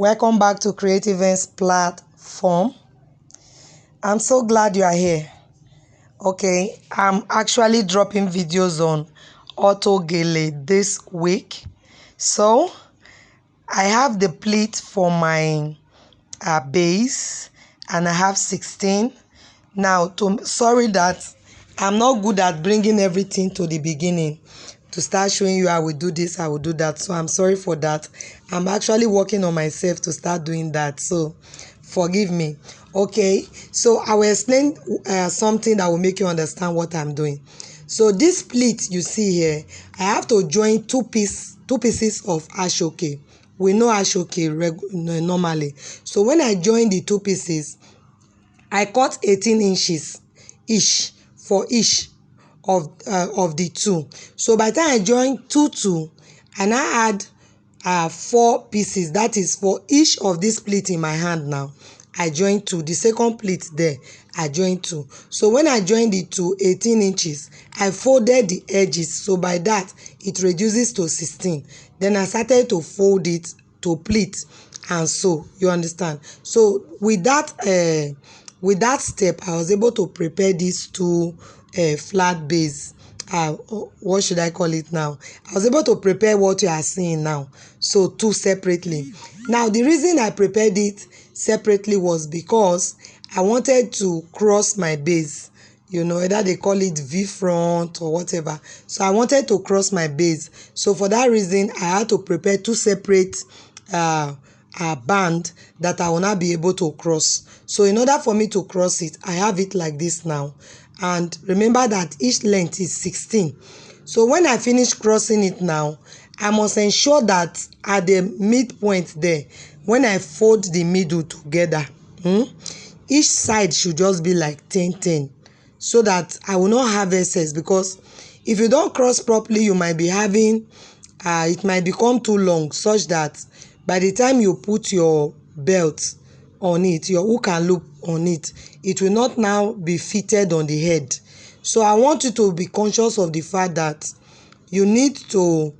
Welcome back to Creative Ends platform. I'm so glad you are here. Okay, I'm actually dropping videos on Auto Gele this week. So I have the pleat for my base and I have 16. Now, sorry that I'm not good at bringing everything to the beginning to start showing you I will do this, I will do that. So I'm sorry for that. I'm actually working on myself to start doing that. So forgive me. Okay, so I will explain something that will make you understand what I'm doing. So this pleat you see here, I have to join two pieces of asoke. We know asoke normally. So when I join the two pieces, I cut 18 inches each for each of the two. So by the time I join two, and I add 4 pieces, that is for each of this pleat in my hand now. I join 2. The second pleat there, I join 2. So when I join the 18 inches, I folded the edges. So by that, it reduces to 16. Then I started to fold it to pleat and sew. You understand? So with that step, I was able to prepare these two flat base. What should I call it now? I was able to prepare what you are seeing now. So 2 separately. Now the reason I prepared it separately was because I wanted to cross my base. You know, either they call it V front or whatever. So I wanted to cross my base. So for that reason, I had to prepare 2 separate band that I will not be able to cross. So in order for me to cross it, I have it like this now. And remember that each length is 16. So when I finish crossing it now, I must ensure that at the midpoint there, when I fold the middle together, each side should just be like 10-10, so that I will not have excess. Because if you don't cross properly, you might be having it might become too long, such that by the time you put your belt on it, your hook and loop on it, it will not now be fitted on the head. So I want you to be conscious of the fact that you need to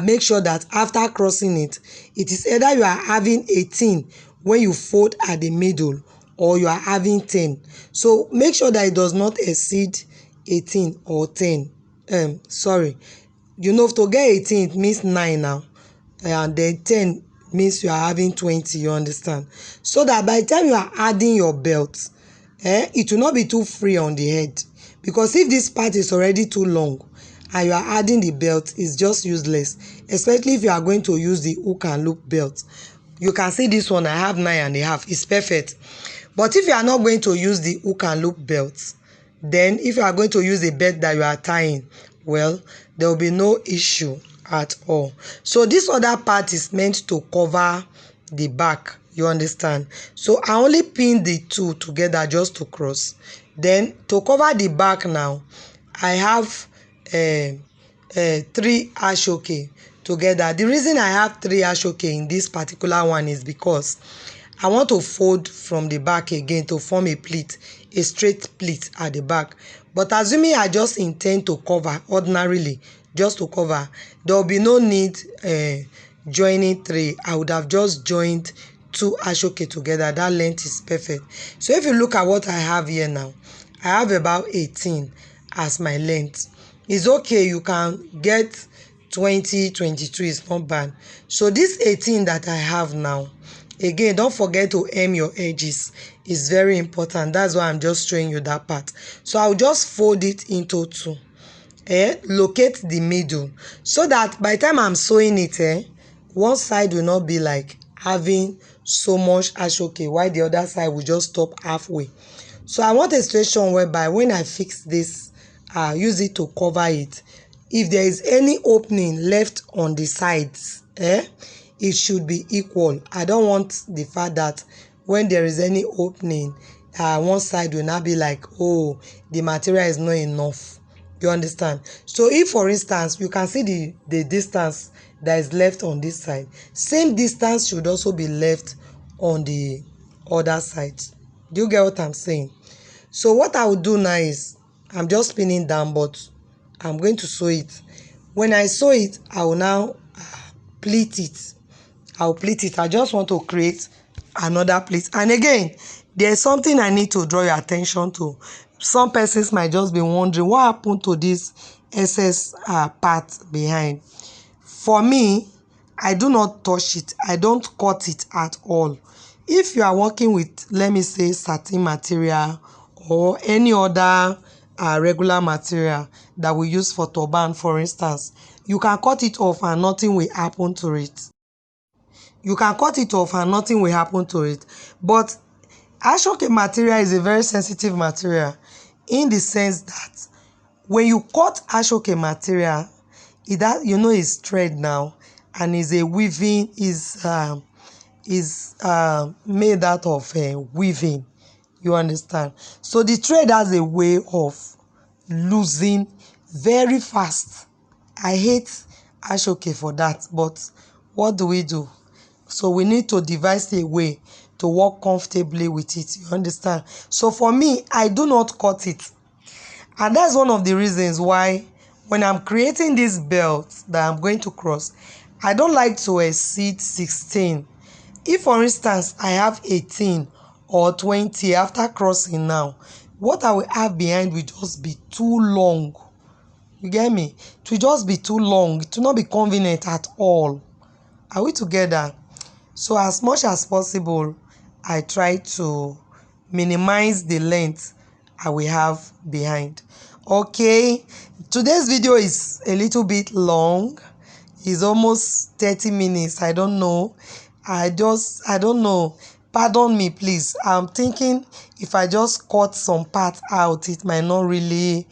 make sure that after crossing it, it is either you are having 18 when you fold at the middle, or you are having 10. So make sure that it does not exceed 18 or 10. Sorry, you know, to get 18 it means 9 now, and then 10 means you are having 20. You understand? So that by the time you are adding your belt, it will not be too free on the head. Because if this part is already too long and you are adding the belt, it's just useless, especially if you are going to use the hook and loop belt. You can see this one, I have 9.5. It's perfect. But if you are not going to use the hook and loop belt, then if you are going to use a belt that you are tying, well, there will be no issue at all. So this other part is meant to cover the back. You understand? So I only pin the 2 together just to cross. Then to cover the back now, I have 3 asoke together. The reason I have 3 asoke in this particular one is because I want to fold from the back again to form a pleat, a straight pleat at the back. But assuming I just intend to cover ordinarily, just to cover, there will be no need joining 3. I would have just joined 2 asoke together. That length is perfect. So if you look at what I have here now, I have about 18 as my length. It's okay, you can get 20, 22, it's not bad. So this 18 that I have now, again, don't forget to hem your edges. It's very important. That's why I'm just showing you that part. So I'll just fold it into 2. Locate the middle, so that by the time I'm sewing it, one side will not be like having so much asoke, while the other side will just stop halfway. So I want a situation whereby when I fix this, use it to cover it. If there is any opening left on the sides, it should be equal. I don't want the fact that when there is any opening, one side will not be like, oh, the material is not enough. You understand? So if, for instance, you can see the distance that is left on this side, same distance should also be left on the other side. Do you get what I'm saying? So what I will do now is, I'm just pinning down, but I'm going to sew it. When I sew it, I will now pleat it. I'll pleat it. I just want to create another pleat. And again, there's something I need to draw your attention to. Some persons might just be wondering what happened to this excess part behind. For me, I do not touch it. I don't cut it at all. If you are working with, let me say, satin material or any other regular material that we use for turban, for instance, you can cut it off and nothing will happen to it. You can cut it off and nothing will happen to it. But asoke material is a very sensitive material in the sense that when you cut asoke material, it's thread now, and is a weaving is made out of weaving. You understand? So the thread has a way of losing very fast. I hate asoke for that, but what do we do? So we need to devise a way to work comfortably with it. You understand? So for me, I do not cut it. And that's one of the reasons why when I'm creating this belt that I'm going to cross, I don't like to exceed 16. If, for instance, I have 18 or 20 after crossing now, what I will have behind will just be too long. You get me? It will just be too long. It will not be convenient at all. Are we together? So as much as possible, I try to minimize the length I will have behind. Okay, today's video is a little bit long. It's almost 30 minutes. I don't know. I don't know. Pardon me, please. I'm thinking if I just cut some parts out, it might not really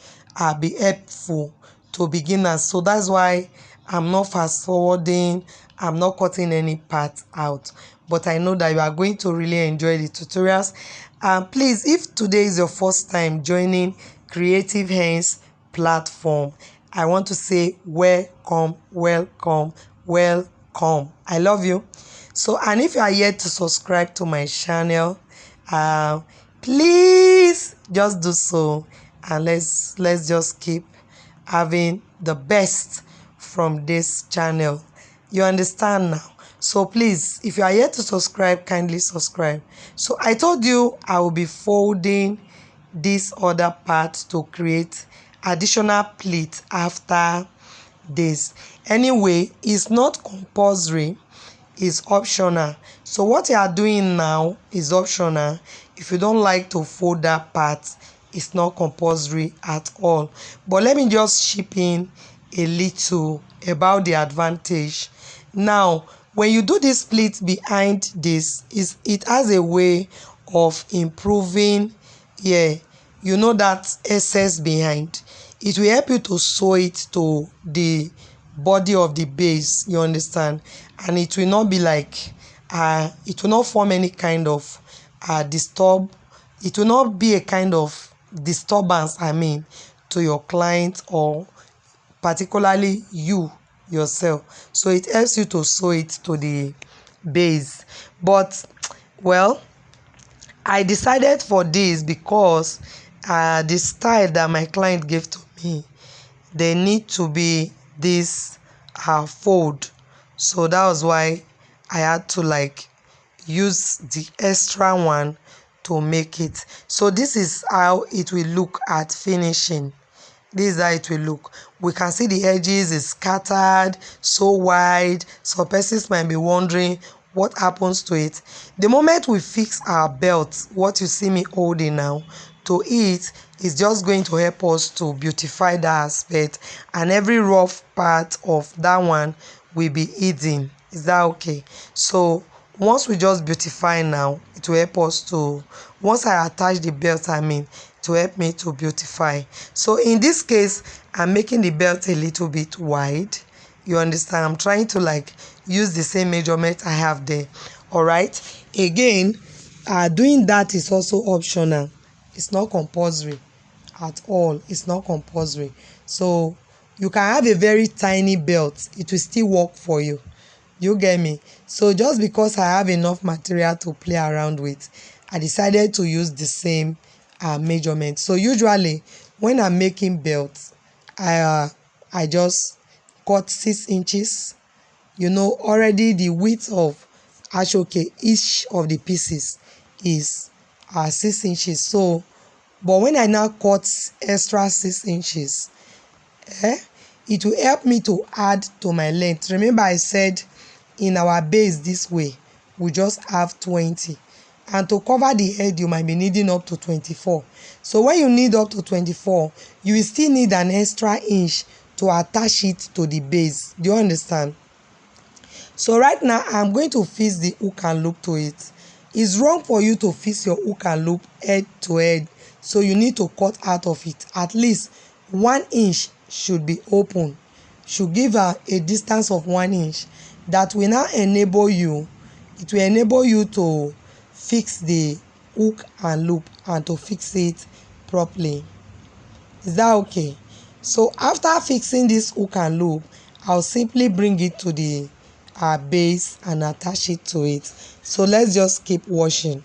be helpful to beginners. So that's why I'm not fast forwarding. I'm not cutting any part out. But I know that you are going to really enjoy the tutorials. Please, if today is your first time joining Creative Hands platform, I want to say welcome, welcome, welcome. I love you. So, and if you are yet to subscribe to my channel, please just do so, and let's just keep having the best from this channel. You understand now? So please, if you are yet to subscribe, kindly subscribe. So I told you I will be folding this other part to create additional pleat after this. Anyway, it's not compulsory, it's optional. So what you are doing now is optional. If you don't like to fold that part, it's not compulsory at all. But let me just chip in a little about the advantage. Now, when you do this pleat behind this, it has a way of improving, that excess behind. It will help you to sew it to the body of the base, you understand? And it will not be like, it will not form any kind of it will not be a kind of disturbance, to your client or particularly you yourself. So it helps you to sew it to the base. But well, I decided for this because the style that my client gave to me, they need to be this fold. So that was why I had to use the extra one to make it. So this is how it will look at finishing. This is how it will look. We can see the edges is scattered so wide. Some persons might be wondering what happens to it. The moment we fix our belt, what you see me holding now, to it is just going to help us to beautify that aspect, and every rough part of that one will be hidden. Is that okay? So once we just beautify now, it will help us to, once I attach the belt, to help me to beautify. So in this case, I'm making the belt a little bit wide. You understand? I'm trying to use the same measurement I have there. All right. Again, doing that is also optional. It's not compulsory at all. It's not compulsory. So you can have a very tiny belt. It will still work for you. You get me? So just because I have enough material to play around with, I decided to use the same measurement. So usually when I'm making belts, I just cut 6 inches you know already the width of asoke each of the pieces is 6 inches. So but when I now cut extra 6 inches, it will help me to add to my length. Remember I said in our base this way we just have 20, and to cover the head you might be needing up to 24. So when you need up to 24, you will still need an extra inch to attach it to the base. Do you understand? So right now I'm going to fix the hook and loop to it. It's wrong for you to fix your hook and loop head to head, so you need to cut out of it. At least 1 inch should be open, should give a distance of 1 inch. That will now enable you, it will enable you to fix the hook and loop and to fix it properly. Is that okay? So after fixing this hook and loop, I'll simply bring it to the base and attach it to it. So let's just keep washing.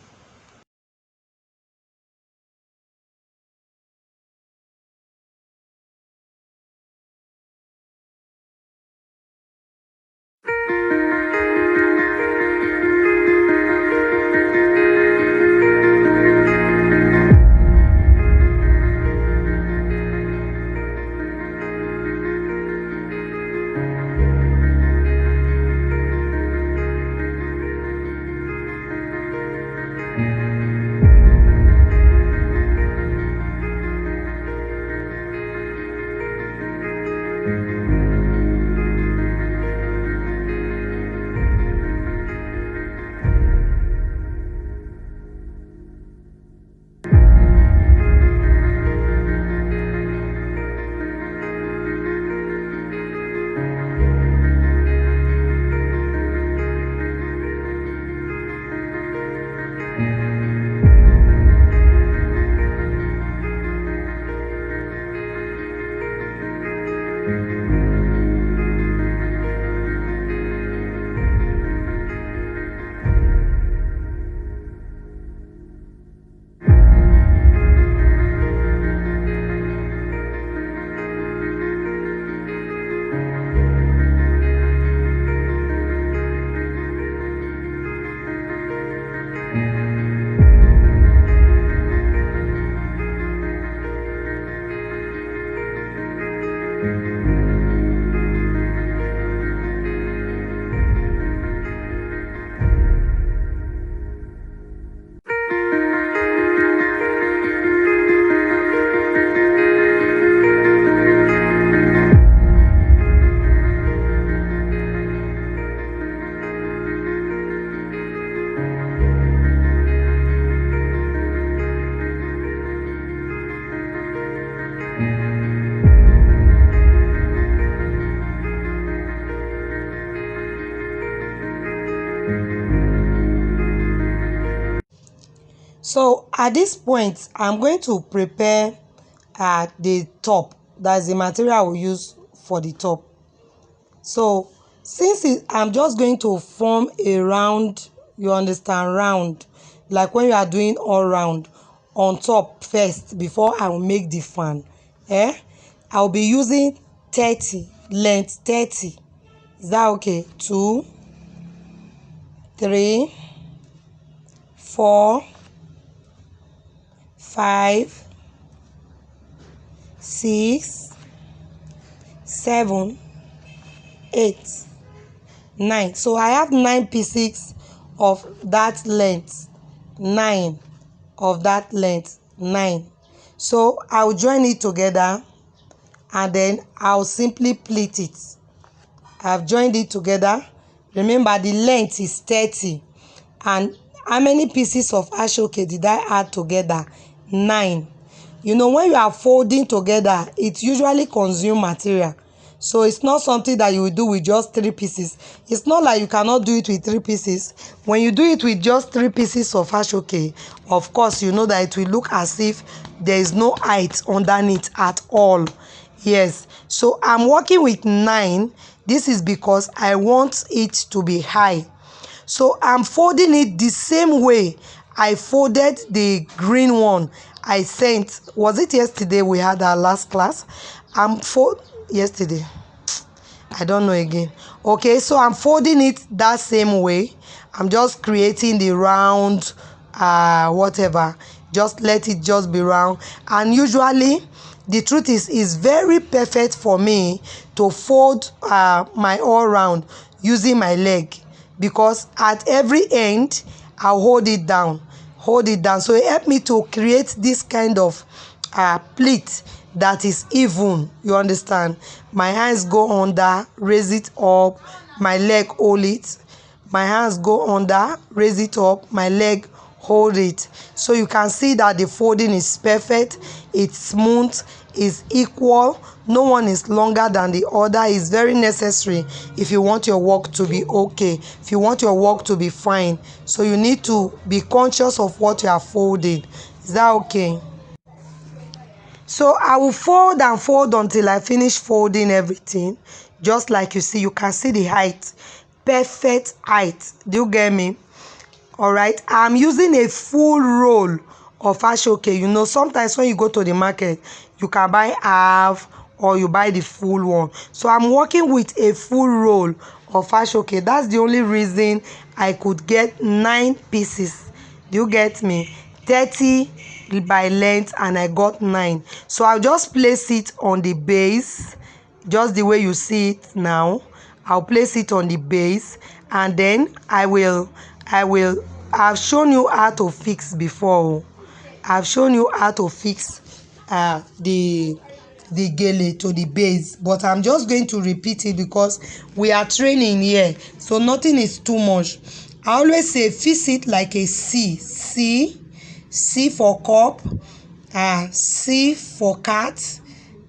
So at this point, I'm going to prepare the top. That's the material I will use for the top. So since I'm just going to form a round, you understand, round, like when you are doing all round on top first before I will make the fan. I'll be using 30, length 30. Is that okay? 2, 3, 4, 5, 6, 7, 8, 9. So I have 9 pieces of that length. 9 of that length. 9. So I'll join it together and then I'll simply pleat it. I've joined it together. Remember the length is 30. And how many pieces of asoke did I add together? 9. You know, when you are folding together, it usually consumes material. So it's not something that you will do with just 3 pieces. It's not like you cannot do it with 3 pieces. When you do it with just 3 pieces of asoke, of course, you know that it will look as if there is no height underneath at all. Yes. So I'm working with 9. This is because I want it to be high. So I'm folding it the same way I folded the green one I sent. Was it yesterday we had our last class? Yesterday. I don't know again. Okay, so I'm folding it that same way. I'm just creating the round whatever. Just let it just be round. And usually the truth is very perfect for me to fold my all round using my leg, because at every end I'll hold it down, so it helps me to create this kind of pleat that is even. You understand? My hands go under, raise it up, my leg hold it. My hands go under, raise it up, my leg hold it. So you can see that the folding is perfect, it's smooth, it's equal, no one is longer than the other. Is very necessary if you want your work to be okay, if you want your work to be fine. So you need to be conscious of what you are folding. Is that okay? So I will fold and fold until I finish folding everything. Just like you see, you can see the height, perfect height. Do you get me? All right, I'm using a full roll of asoke. You know, sometimes when you go to the market, you can buy half or you buy the full one. So I'm working with a full roll of asoke. That's the only reason I could get 9 pieces. Do you get me? 30 by length and I got 9. So I'll just place it on the base, just the way you see it now. I'll place it on the base, and then I've shown you how to fix before. I've shown you how to fix the gele to the base, but I'm just going to repeat it because we are training here, so nothing is too much. I always say fix it like a C for cup, C for cat.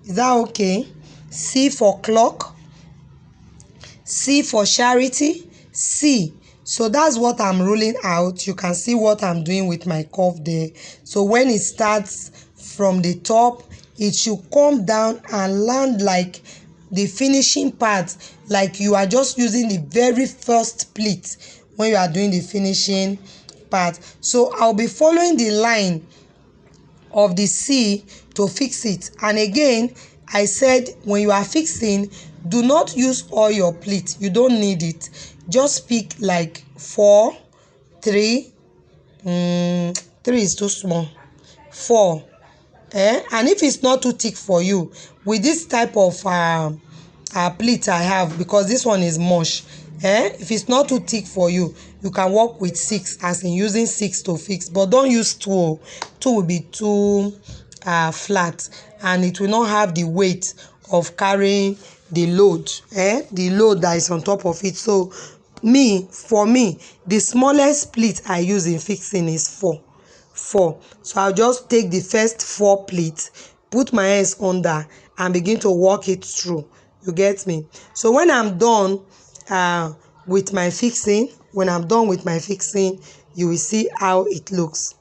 Is that okay? C for clock, C for charity, C. So that's what I'm rolling out. You can see what I'm doing with my cuff there. So when it starts from the top, it should come down and land like the finishing part, like you are just using the very first pleat when you are doing the finishing part. So I'll be following the line of the C to fix it. And again, I said when you are fixing, do not use all your pleat. You don't need it. Just pick like 4, 3, 3 is too small, 4, and if it's not too thick for you, with this type of pleat I have, because this one is mush, if it's not too thick for you, you can work with 6, as in using 6 to fix, but don't use 2. 2 will be too flat and it will not have the weight of carrying the load, the load that is on top of it. So for me, the smallest pleat I use in fixing is 4. So I'll just take the first 4 pleats, put my hands under and begin to work it through. You get me? So when I'm done with my fixing, you will see how it looks.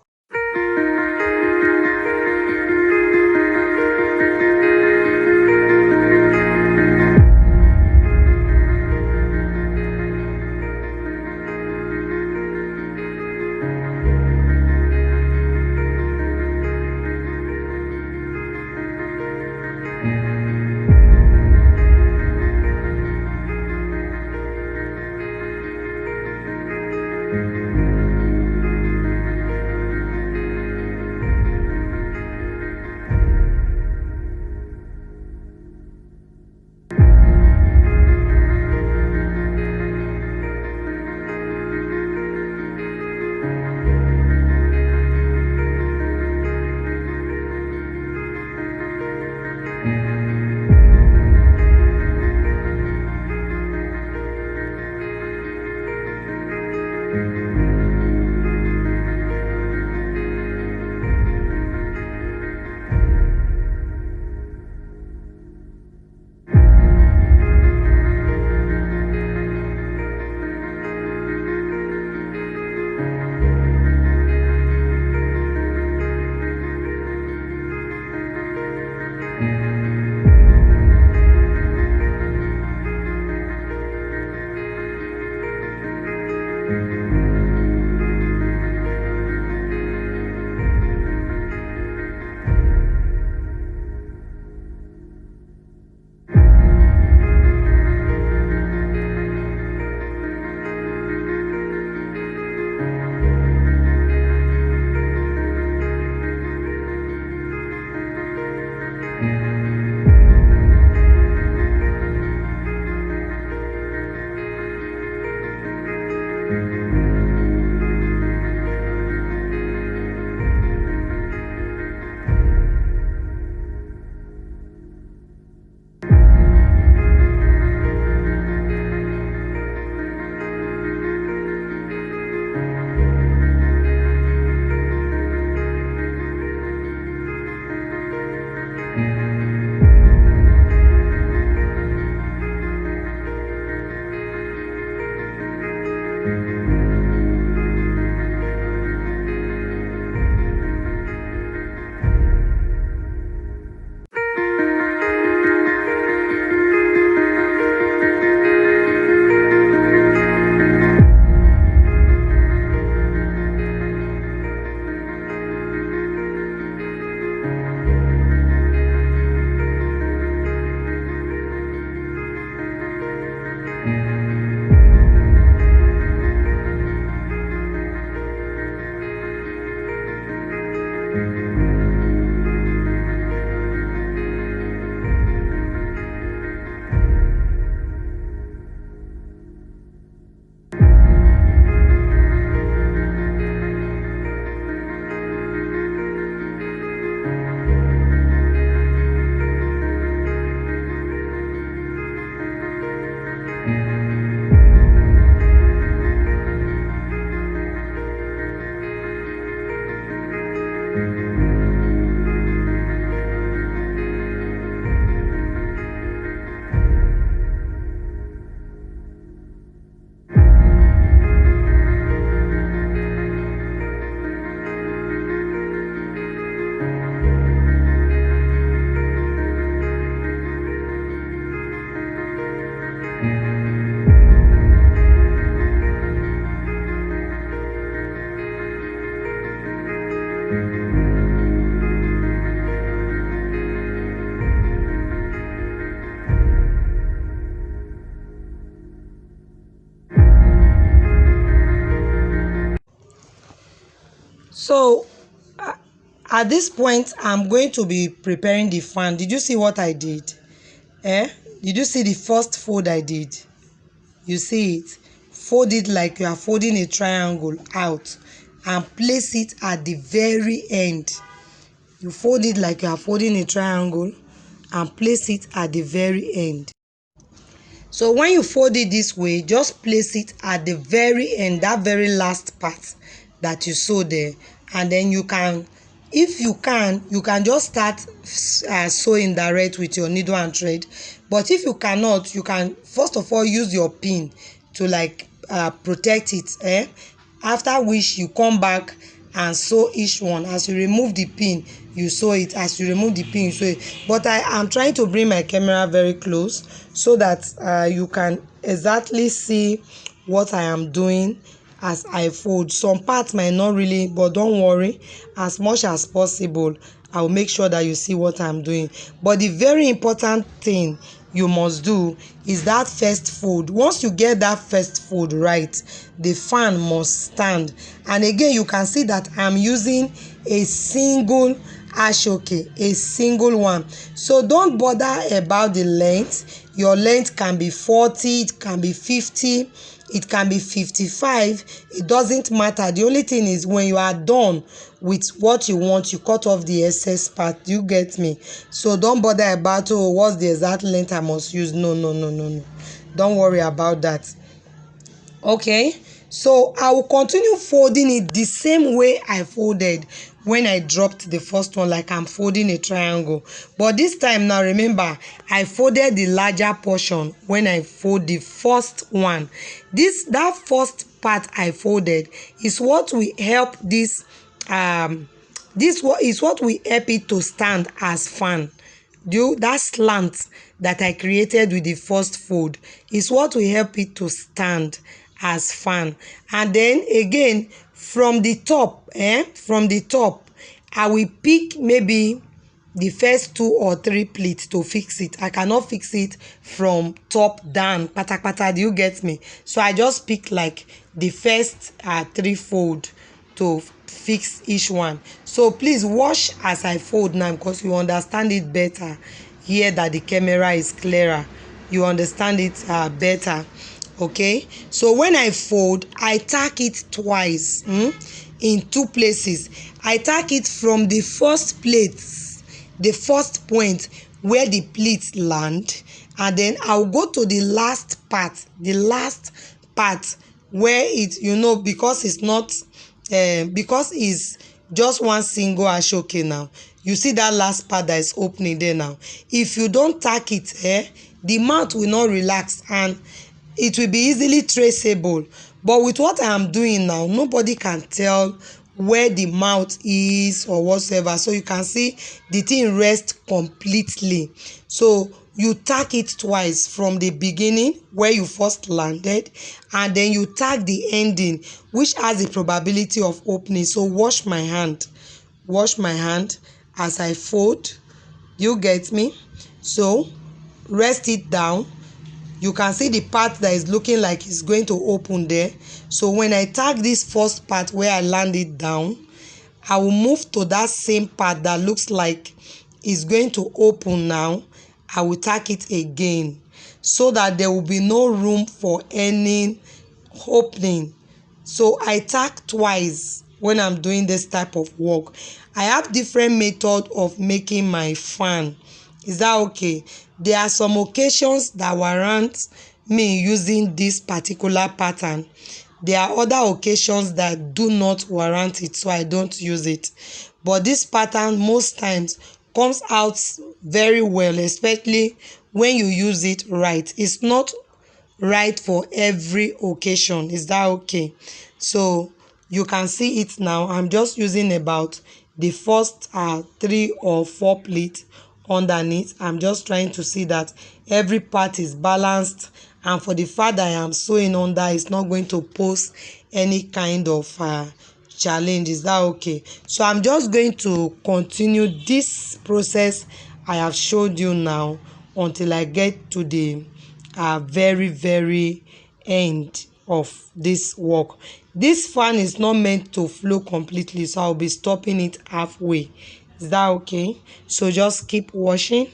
So at this point, I'm going to be preparing the fan. Did you see what I did? Did you see the first fold I did? You see it? Fold it like you are folding a triangle out and place it at the very end. You fold it like you are folding a triangle and place it at the very end. So when you fold it this way, just place it at the very end, that very last part that you sew there, and then you can, if you can just start sewing direct with your needle and thread. But if you cannot, you can first of all use your pin to like protect it, after which you come back and sew each one. As you remove the pin, you sew it. As you remove the pin, you sew it. But I am trying to bring my camera very close so that you can exactly see what I am doing as I fold. Some parts might not really, but don't worry, as much as possible I will make sure that you see what I'm doing. But the very important thing you must do is that first fold. Once you get that first fold right, the fan must stand. And again, you can see that I'm using a single asoke, a single one. So don't bother about the length. Your length can be 40, it can be 50, it can be 55. It doesn't matter. The only thing is when you are done with what you want, you cut off the excess part. You get me? So don't bother about, oh, what's the exact length I must use. No. Don't worry about that. Okay, so I will continue folding it the same way I folded when I dropped the first one, like I'm folding a triangle. But this time now, remember, I folded the larger portion when I fold the first one. That first part I folded is what will help this is what will help it to stand as fan. That slant that I created with the first fold is what will help it to stand as fan. And then again, from the top, I will pick maybe the first 2 or 3 pleats to fix it. I cannot fix it from top down, pata. Do you get me? So I just pick like the first 3 fold to fix each one. So please watch as I fold now, because you understand it better here, that the camera is clearer. You understand it better. Okay, so when I fold, I tack it twice in 2 places. I tack it from the first place, the first point where the pleats land, and then I'll go to the last part where it, because it's not because it's just one single asoke now. You see that last part that is opening there now. If you don't tack it, the mouth will not relax and it will be easily traceable. But with what I am doing now, nobody can tell where the mouth is or whatsoever. So you can see the thing rests completely. So you tack it twice, from the beginning where you first landed, and then you tack the ending, which has the probability of opening. So wash my hand as I fold. You get me? So rest it down. You can see the part that is looking like it's going to open there. So when I tag this first part where I land it down, I will move to that same part that looks like it's going to open now. I will tack it again so that there will be no room for any opening. So I tack twice when I'm doing this type of work. I have different method of making my fan. Is that okay? There are some occasions that warrant me using this particular pattern. There are other occasions that do not warrant it, so I don't use it. But this pattern most times comes out very well, especially when you use it right. It's not right for every occasion. Is that okay? So you can see it now. I'm just using about the first 3 or 4 pleats underneath. I'm just trying to see that every part is balanced, and for the part that I am sewing under, it's not going to pose any kind of challenge. Is that okay? So I'm just going to continue this process I have showed you now until I get to the very end of this work. This fan is not meant to flow completely, so I'll be stopping it halfway. Is that okay? So just keep watching.